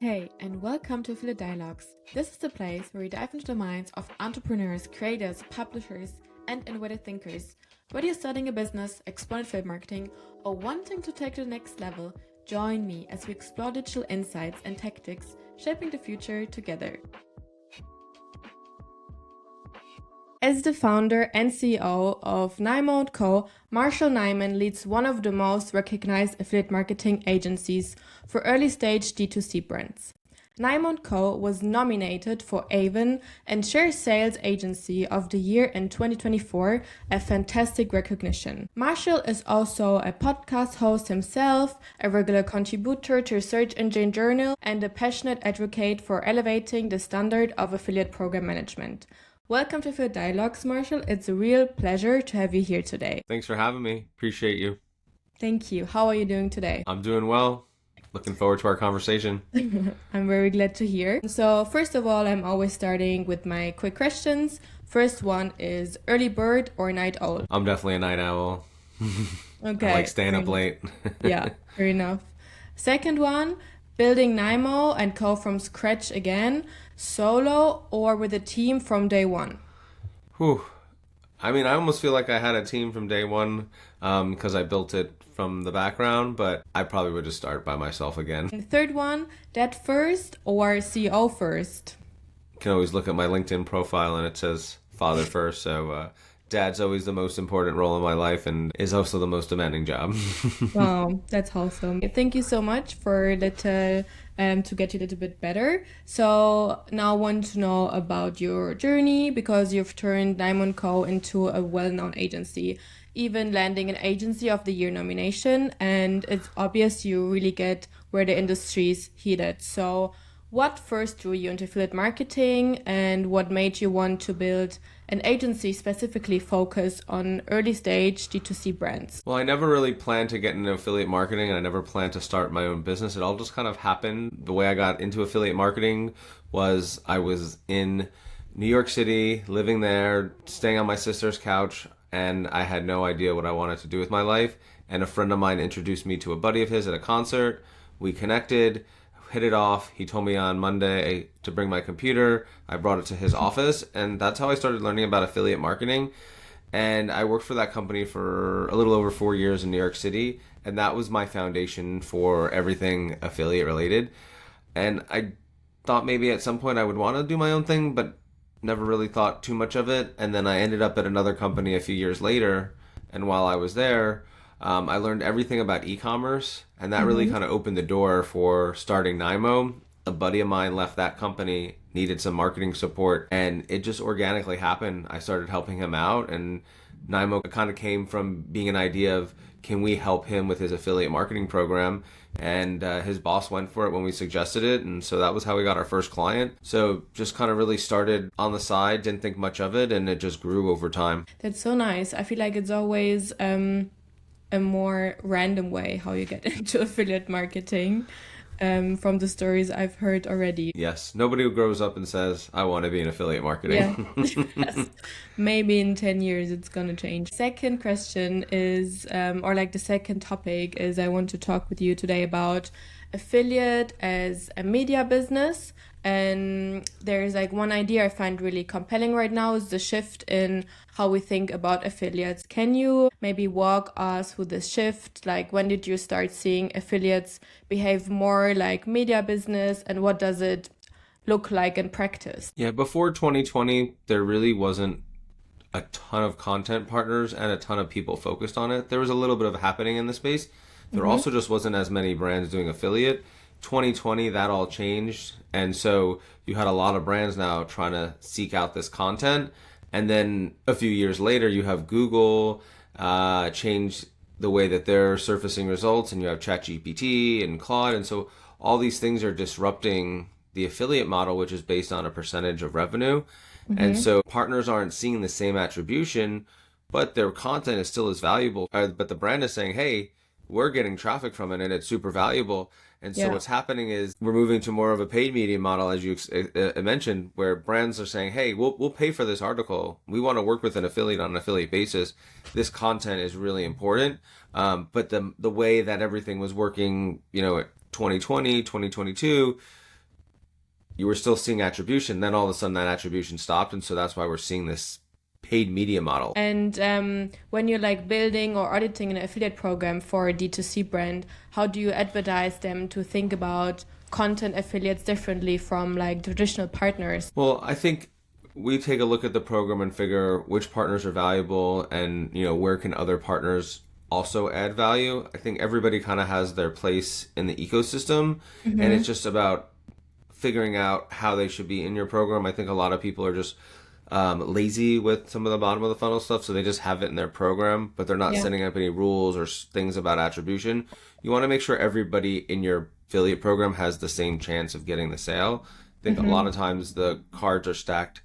Hey, and welcome to Affiliate Dialogues. This is the place where we dive into the minds of entrepreneurs, creators, publishers, and innovative thinkers. Whether you're starting a business, exploring affiliate marketing, or wanting to take it to the next level, join me as we explore digital insights and tactics shaping the future together. As the founder and CEO of Nyman & Co., Marshall Nyman leads one of the most recognized affiliate marketing agencies for early-stage D2C brands. Nyman & Co. was nominated for Avon and Share Sales Agency of the Year in 2024, a fantastic recognition. Marshall is also a podcast host himself, a regular contributor to Search Engine Journal, and a passionate advocate for elevating the standard of affiliate program management. Welcome to Affiliate Dialogues, Marshall. It's a real pleasure to have you here today. Thanks for having me. Appreciate you. Thank you. How are you doing today? I'm doing well. Looking forward to our conversation. I'm very glad to hear. So first of all, I'm always starting with my quick questions. First one is early bird or night owl? I'm definitely a night owl. Okay. I like staying up late. Yeah, fair enough. Second one, building Nyman & Co. from scratch again, solo or with a team from day one? Whew. I mean, I almost feel like I had a team from day one because I built it from the background, but I probably would just start by myself again. And the third one, dad first or CEO first? You can always look at my LinkedIn profile and it says father first, so dad's always the most important role in my life and is also the most demanding job. Wow, that's awesome. Thank you so much for that to get you a little bit better. So now I want to know about your journey because you've turned Nyman & Co. into a well-known agency, even landing an Agency of the Year nomination, and it's obvious you really get where the industry's headed. So what first drew you into affiliate marketing and what made you want to build an agency specifically focused on early stage D2C brands? Well, I never really planned to get into affiliate marketing and I never planned to start my own business. It all just kind of happened. The way I got into affiliate marketing was I was in New York City, living there, staying on my sister's couch, and I had no idea what I wanted to do with my life. And a friend of mine introduced me to a buddy of his at a concert. We connected, hit it off. He told me on Monday to bring my computer. I brought it to his office, and that's how I started learning about affiliate marketing. And I worked for that company for a little over 4 years in New York City, and that was my foundation for everything affiliate related. And I thought maybe at some point I would want to do my own thing, but never really thought too much of it. And then I ended up at another company a few years later, and while I was there, I learned everything about e-commerce, and that really kind of opened the door for starting Nymo. A buddy of mine left that company, needed some marketing support, and it just organically happened. I started helping him out, and Nymo kind of came from being an idea of, can we help him with his affiliate marketing program? And his boss went for it when we suggested it, and so that was how we got our first client. So just kind of really started on the side, didn't think much of it, and it just grew over time. That's so nice. I feel like it's always a more random way how you get into affiliate marketing from the stories I've heard already. Yes, nobody who grows up and says, I want to be in affiliate marketing. Yeah. Yes. Maybe in 10 years it's going to change. Second question is, or like the second topic is, I want to talk with you today about affiliate as a media business. And there's like one idea I find really compelling right now is the shift in how we think about affiliates. Can you maybe walk us through this shift? Like, when did you start seeing affiliates behave more like media business, and what does it look like in practice? Yeah, before 2020, there really wasn't a ton of content partners and a ton of people focused on it. There was a little bit of happening in the space. There also just wasn't as many brands doing affiliate. 2020, that all changed, and so you had a lot of brands now trying to seek out this content. And then a few years later, you have Google change the way that they're surfacing results, and you have ChatGPT and Claude, and so all these things are disrupting the affiliate model, which is based on a percentage of revenue. And so partners aren't seeing the same attribution, but their content is still as valuable. But the brand is saying, hey, we're getting traffic from it and it's super valuable. And so what's happening is we're moving to more of a paid media model, as you mentioned, where brands are saying, hey, we'll pay for this article. We want to work with an affiliate on an affiliate basis. This content is really important. But the way that everything was working, 2020, 2022, you were still seeing attribution. Then all of a sudden that attribution stopped. And so that's why we're seeing this paid media model. And when you're like building or auditing an affiliate program for a D2C brand, how do you advertise them to think about content affiliates differently from like traditional partners? Well, I think we take a look at the program and figure which partners are valuable and, where can other partners also add value. I think everybody kind of has their place in the ecosystem, and it's just about figuring out how they should be in your program. I think a lot of people are just lazy with some of the bottom of the funnel stuff, so they just have it in their program, but they're not setting up any rules or things about attribution. You want to make sure everybody in your affiliate program has the same chance of getting the sale. I think a lot of times the cards are stacked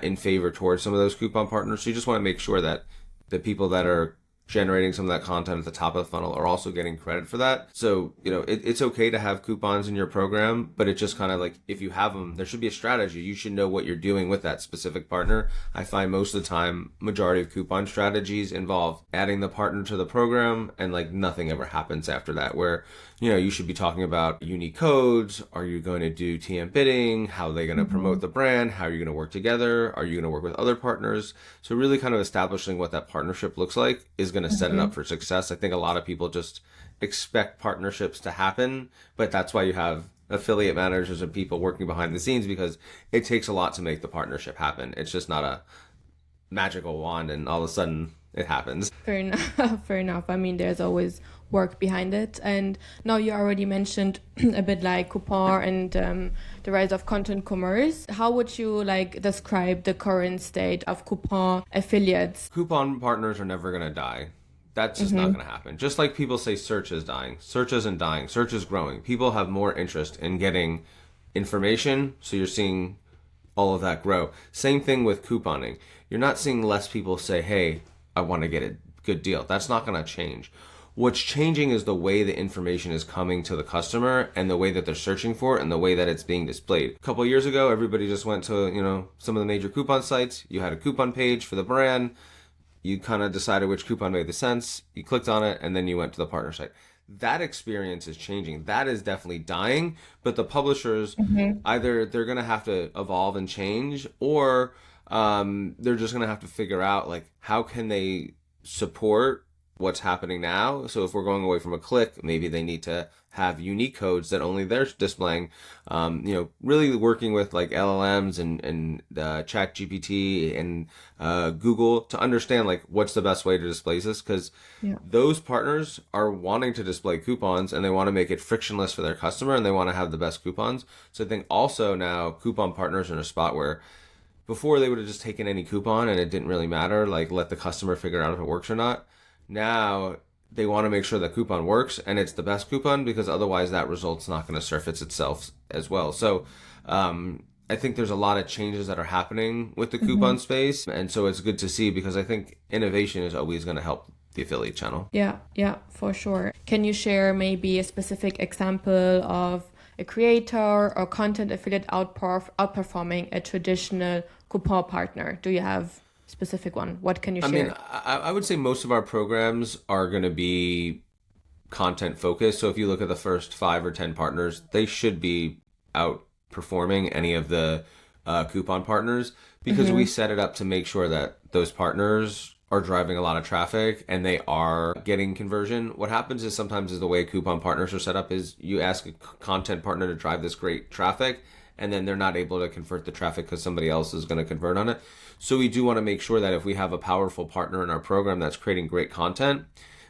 in favor towards some of those coupon partners, so you just want to make sure that the people that are generating some of that content at the top of the funnel are also getting credit for that. So, it's okay to have coupons in your program, but it's just kind of like, if you have them, there should be a strategy. You should know what you're doing with that specific partner. I find most of the time, majority of coupon strategies involve adding the partner to the program and like nothing ever happens after that, where, you should be talking about unique codes. Are you going to do TM bidding? How are they going to promote the brand? How are you going to work together? Are you going to work with other partners? So really kind of establishing what that partnership looks like is going to set it up for success. I think a lot of people just expect partnerships to happen, but that's why you have affiliate managers and people working behind the scenes, because it takes a lot to make the partnership happen. It's just not a magical wand and all of a sudden it happens. Fair enough. Fair enough. I mean, there's always work behind it. And now you already mentioned a bit like coupon and the rise of content commerce. How would you like describe the current state of coupon affiliates? Coupon partners are never going to die. That's just not going to happen. Just like people say search is dying. Search isn't dying. Search is growing. People have more interest in getting information, so you're seeing all of that grow. Same thing with couponing. You're not seeing less people say, hey, I want to get a good deal. That's not going to change. What's changing is the way the information is coming to the customer and the way that they're searching for it and the way that it's being displayed. A couple of years ago, everybody just went to, some of the major coupon sites. You had a coupon page for the brand. You kind of decided which coupon made the sense. You clicked on it and then you went to the partner site. That experience is changing. That is definitely dying, but the publishers, either they're going to have to evolve and change, or they're just going to have to figure out like how can they support what's happening now. So if we're going away from a click, maybe they need to have unique codes that only they're displaying. Really working with like LLMs and Chat GPT and Google to understand like what's the best way to display this, because those partners are wanting to display coupons and they want to make it frictionless for their customer and they want to have the best coupons. So I think also now coupon partners are in a spot where before they would have just taken any coupon and it didn't really matter, like let the customer figure out if it works or not. Now they want to make sure that coupon works and it's the best coupon, because otherwise that result's not going to surface itself as well. So I think there's a lot of changes that are happening with the coupon space. And so it's good to see, because I think innovation is always going to help the affiliate channel. Yeah, for sure. Can you share maybe a specific example of a creator or content affiliate outperforming a traditional coupon partner? Do you have specific one? What can you share? I mean, I would say most of our programs are going to be content focused. So if you look at the first 5 or 10 partners, they should be outperforming any of the coupon partners, because we set it up to make sure that those partners are driving a lot of traffic and they are getting conversion. What happens is sometimes is the way coupon partners are set up is you ask a content partner to drive this great traffic and then they're not able to convert the traffic because somebody else is going to convert on it. So we do want to make sure that if we have a powerful partner in our program that's creating great content,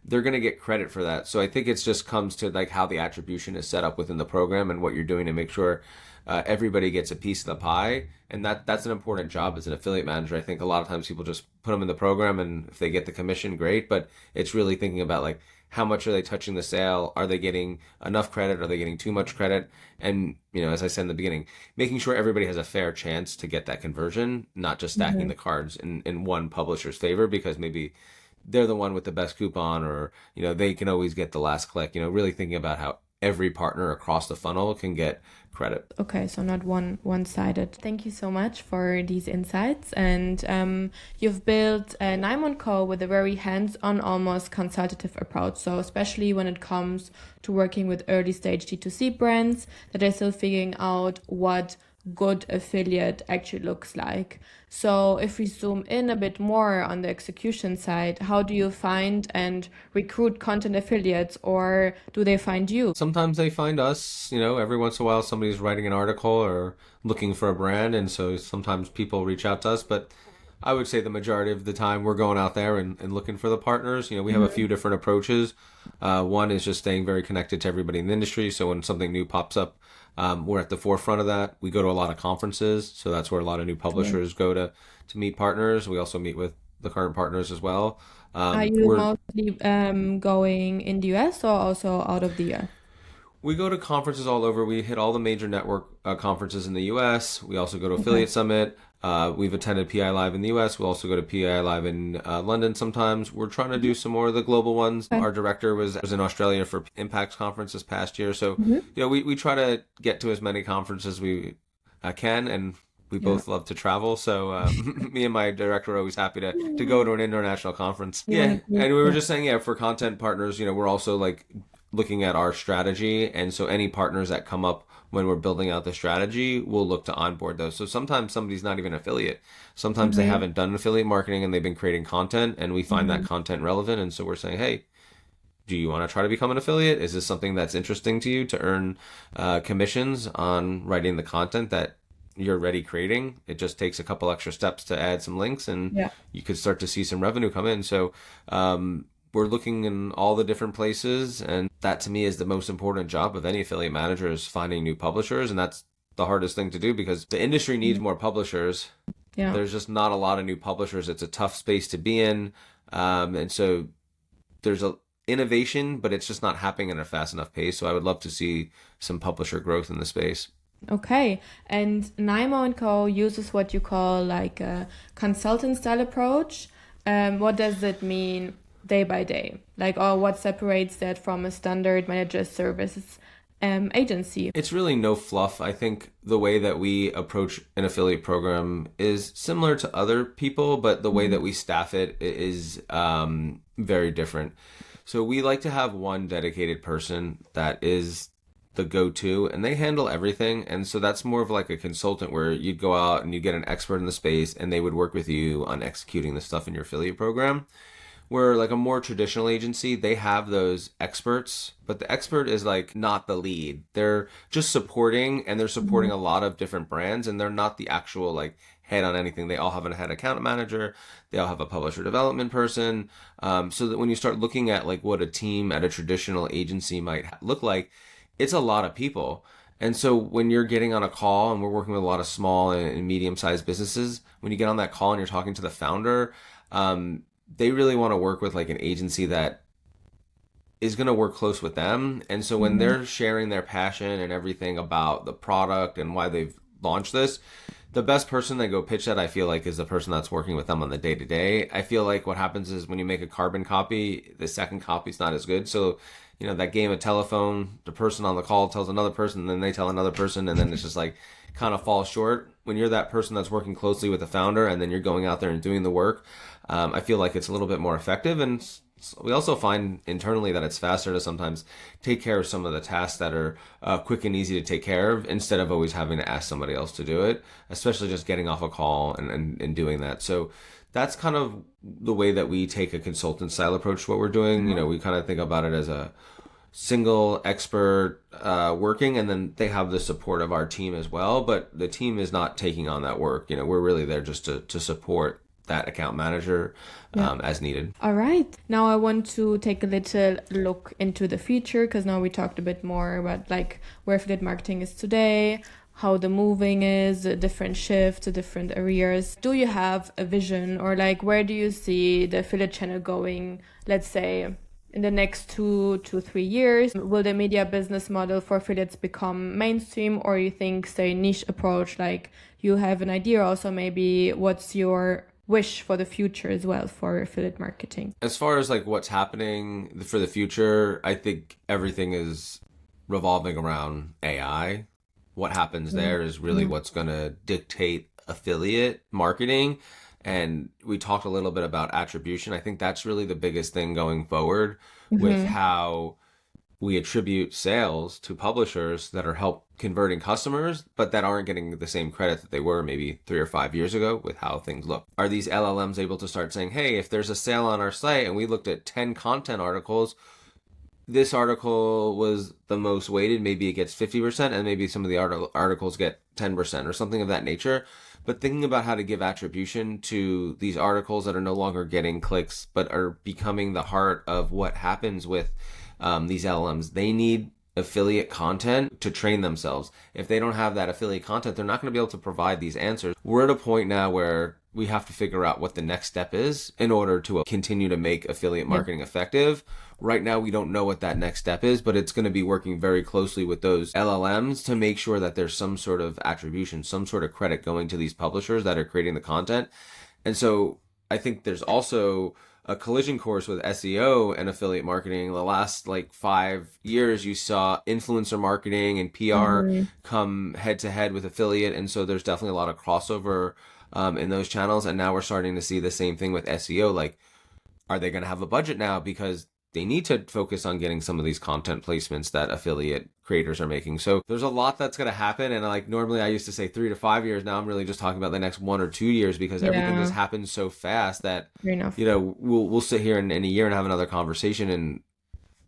they're going to get credit for that. So I think it just comes to like how the attribution is set up within the program and what you're doing to make sure everybody gets a piece of the pie. And that's an important job as an affiliate manager. I think a lot of times people just put them in the program and if they get the commission, great. But it's really thinking about like, how much are they touching the sale? Are they getting enough credit? Are they getting too much credit? And, as I said in the beginning, making sure everybody has a fair chance to get that conversion, not just stacking the cards in one publisher's favor because maybe they're the one with the best coupon or, they can always get the last click, really thinking about how every partner across the funnel can get credit. Okay, so not one-sided. Thank you so much for these insights. And you've built Nyman Co. with a very hands-on, almost consultative approach. So especially when it comes to working with early stage D2C brands that are still figuring out what good affiliate actually looks like. So if we zoom in a bit more on the execution side, how do you find and recruit content affiliates, or do they find you? Sometimes they find us, every once in a while somebody's writing an article or looking for a brand, and so sometimes people reach out to us, but I would say the majority of the time we're going out there and looking for the partners. We have a few different approaches. One is just staying very connected to everybody in the industry, so when something new pops up, we're at the forefront of that. We go to a lot of conferences, so that's where a lot of new publishers go to meet partners. We also meet with the current partners as well. Are you mostly going in the US or also out of the US? We go to conferences all over. We hit all the major network conferences in the U.S. We also go to Affiliate Summit. We've attended PI Live in the U.S. We also go to PI Live in London sometimes. We're trying to do some more of the global ones. Our director was in Australia for Impact Conference this past year. So, we try to get to as many conferences as we can, and we both love to travel. So me and my director are always happy to go to an international conference. And we were just saying, for content partners, we're also like looking at our strategy, and so any partners that come up when we're building out the strategy, we'll look to onboard those. So sometimes somebody's not even an affiliate. Sometimes they haven't done affiliate marketing and they've been creating content, and we find that content relevant, and so we're saying, hey, do you want to try to become an affiliate? Is this something that's interesting to you to earn commissions on writing the content that you're already creating? It just takes a couple extra steps to add some links, and you could start to see some revenue come in. So we're looking in all the different places, and that to me is the most important job of any affiliate manager, is finding new publishers, and that's the hardest thing to do because the industry needs more publishers. There's just not a lot of new publishers. It's a tough space to be in, and so there's a innovation, but it's just not happening at a fast enough pace. So I would love to see some publisher growth in the space. Okay, and Nyman Co. uses what you call like a consultant style approach. What does it mean day by day? Like, or what separates that from a standard manager services agency? It's really no fluff. I think the way that we approach an affiliate program is similar to other people, but the way that we staff it is very different. So we like to have one dedicated person that is the go-to, and they handle everything. And so that's more of like a consultant where you'd go out and you get an expert in the space and they would work with you on executing the stuff in your affiliate program. Where like a more traditional agency, they have those experts, but the expert is like not the lead. They're just supporting, and they're supporting a lot of different brands, and they're not the actual like head on anything. They all have a head account manager. They all have a publisher development person. So that when you start looking at like what a team at a traditional agency might look like, it's a lot of people. And so when you're getting on a call, and we're working with a lot of small and medium-sized businesses, when you get on that call and you're talking to the founder, they really want to work with like an agency that is going to work close with them. And so when they're sharing their passion and everything about the product and why they've launched this, the best person they go pitch that, I feel like, is the person that's working with them on the day-to-day. I feel like what happens is when you make a carbon copy, the second copy is not as good. So, that game of telephone, the person on the call tells another person, and then they tell another person, and then it's just like kind of falls short. When you're that person that's working closely with the founder, and then you're going out there and doing the work, I feel like it's a little bit more effective. And we also find internally that it's faster to sometimes take care of some of the tasks that are quick and easy to take care of, instead of always having to ask somebody else to do it, especially just getting off a call and doing that. So that's kind of the way that we take a consultant style approach to what we're doing. We kind of think about it as a single expert working, and then they have the support of our team as well. But the team is not taking on that work. We're really there just to support that account manager as needed. All right. Now I want to take a little look into the future, because now we talked a bit more about like where affiliate marketing is today, how the moving is, the different shifts, the different areas. Do you have a vision, or like where do you see the affiliate channel going, let's say, in the next 2 to 3 years? Will the media business model for affiliates become mainstream, or you think, say, niche approach, like you have an idea also maybe what's your wish for the future as well for affiliate marketing? As far as like what's happening for the future, I think everything is revolving around AI. What happens there is really Yeah. what's going to dictate affiliate marketing. And we talked a little bit about attribution. I think that's really the biggest thing going forward with Mm-hmm. how we attribute sales to publishers that are help converting customers, but that aren't getting the same credit that they were maybe 3 or 5 years ago with how things look. Are these LLMs able to start saying, hey, if there's a sale on our site and we looked at 10 content articles, this article was the most weighted, maybe it gets 50%, and maybe some of the articles get 10% or something of that nature. But thinking about how to give attribution to these articles that are no longer getting clicks, but are becoming the heart of what happens with these LLMs, they need affiliate content to train themselves. If they don't have that affiliate content, they're not going to be able to provide these answers. We're at a point now where we have to figure out what the next step is in order to continue to make affiliate Yeah. marketing effective. Right now, we don't know what that next step is, but it's going to be working very closely with those LLMs to make sure that there's some sort of attribution, some sort of credit going to these publishers that are creating the content. And so I think there's also a collision course with SEO and affiliate marketing. The last like 5 years, you saw influencer marketing and PR Mm-hmm. come head to head with affiliate. And so there's definitely a lot of crossover in those channels. And now we're starting to see the same thing with SEO. Like, are they going to have a budget now? Because they need to focus on getting some of these content placements that affiliate creators are making. So there's a lot that's going to happen. And like normally I used to say 3 to 5 years. Now I'm really just talking about the next 1 or 2 years because everything Yeah. just happens so fast that, Fair enough. we'll sit here in a year and have another conversation, and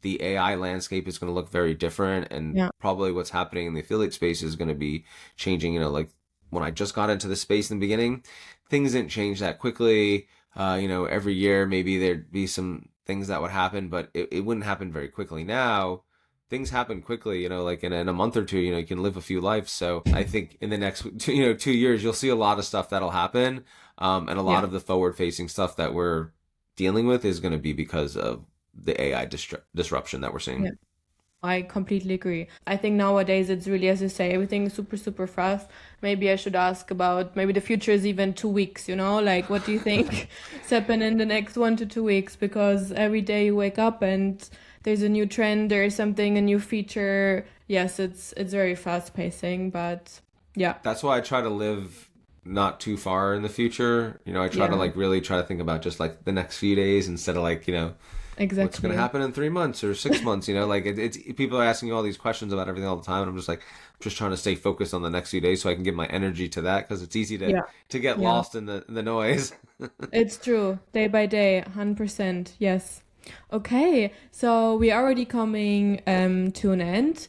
the AI landscape is going to look very different. And Yeah. probably what's happening in the affiliate space is going to be changing. Like when I just got into the space in the beginning, things didn't change that quickly. Every year maybe there'd be some things that would happen, but it wouldn't happen very quickly. Now things happen quickly, like in a month or two, you can live a few lives. So I think in the next 2 years, you'll see a lot of stuff that'll happen. And a lot Yeah. of the forward facing stuff that we're dealing with is going to be because of the AI disruption that we're seeing. Yeah. I completely agree. I think nowadays it's really, as you say, everything is super, super fast. Maybe I should ask about maybe the future is even 2 weeks, Like, what do you think is happening in the next 1 to 2 weeks? Because every day you wake up and there's a new trend, there's something, a new feature. Yes, it's very fast pacing, but yeah, That's why I try to live not too far in the future. I try to yeah, like really try to think about just like the next few days instead of like, what's going to exactly. happen in 3 months or 6 months. Like it's people are asking you all these questions about everything all the time, and I'm just like, I'm just trying to stay focused on the next few days so I can give my energy to that because it's easy to Yeah, get yeah. lost in the noise. It's true. Day by day, 100%. Yes. Okay, so we're already coming to an end.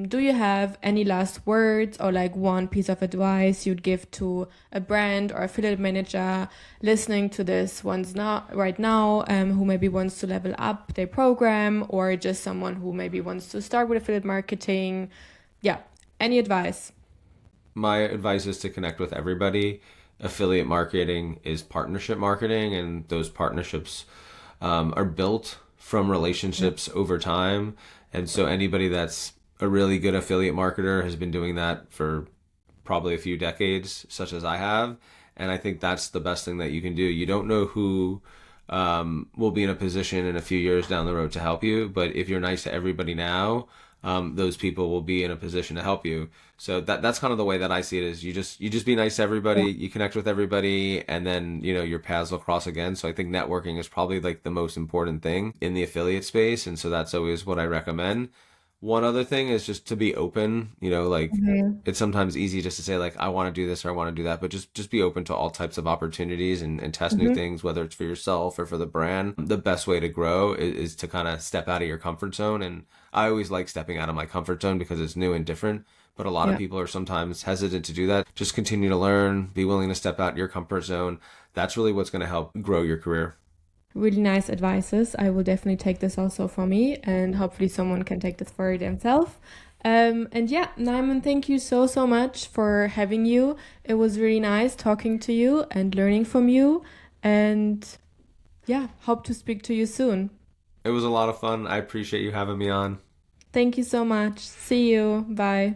Do you have any last words or like one piece of advice you'd give to a brand or affiliate manager listening to this one's not right now, who maybe wants to level up their program, or just someone who maybe wants to start with affiliate marketing? Yeah, any advice? My advice is to connect with everybody. Affiliate marketing is partnership marketing, and those partnerships are built from Yeah, relationships over time. And so anybody that's a really good affiliate marketer has been doing that for probably a few decades, such as I have. And I think that's the best thing that you can do. You don't know who will be in a position in a few years down the road to help you, but if you're nice to everybody now, those people will be in a position to help you. So that's kind of the way that I see it is you just be nice to everybody, yeah, you connect with everybody, and then your paths will cross again. So I think networking is probably like the most important thing in the affiliate space, and so that's always what I recommend. One other thing is just to be open, like hmm, it's sometimes easy just to say like I want to do this or I want to do that, but just be open to all types of opportunities and test new hmm, things, whether it's for yourself or for the brand. The best way to grow is to kind of step out of your comfort zone. And I always like stepping out of my comfort zone because it's new and different. But a lot of yeah. people are sometimes hesitant to do that. Just continue to learn, be willing to step out your comfort zone. That's really what's going to help grow your career. Really nice advices. I will definitely take this also for me, and hopefully someone can take this for themselves. And yeah, Nyman, thank you so, so much for having you. It was really nice talking to you and learning from you. And yeah, hope to speak to you soon. It was a lot of fun. I appreciate you having me on. Thank you so much. See you. Bye.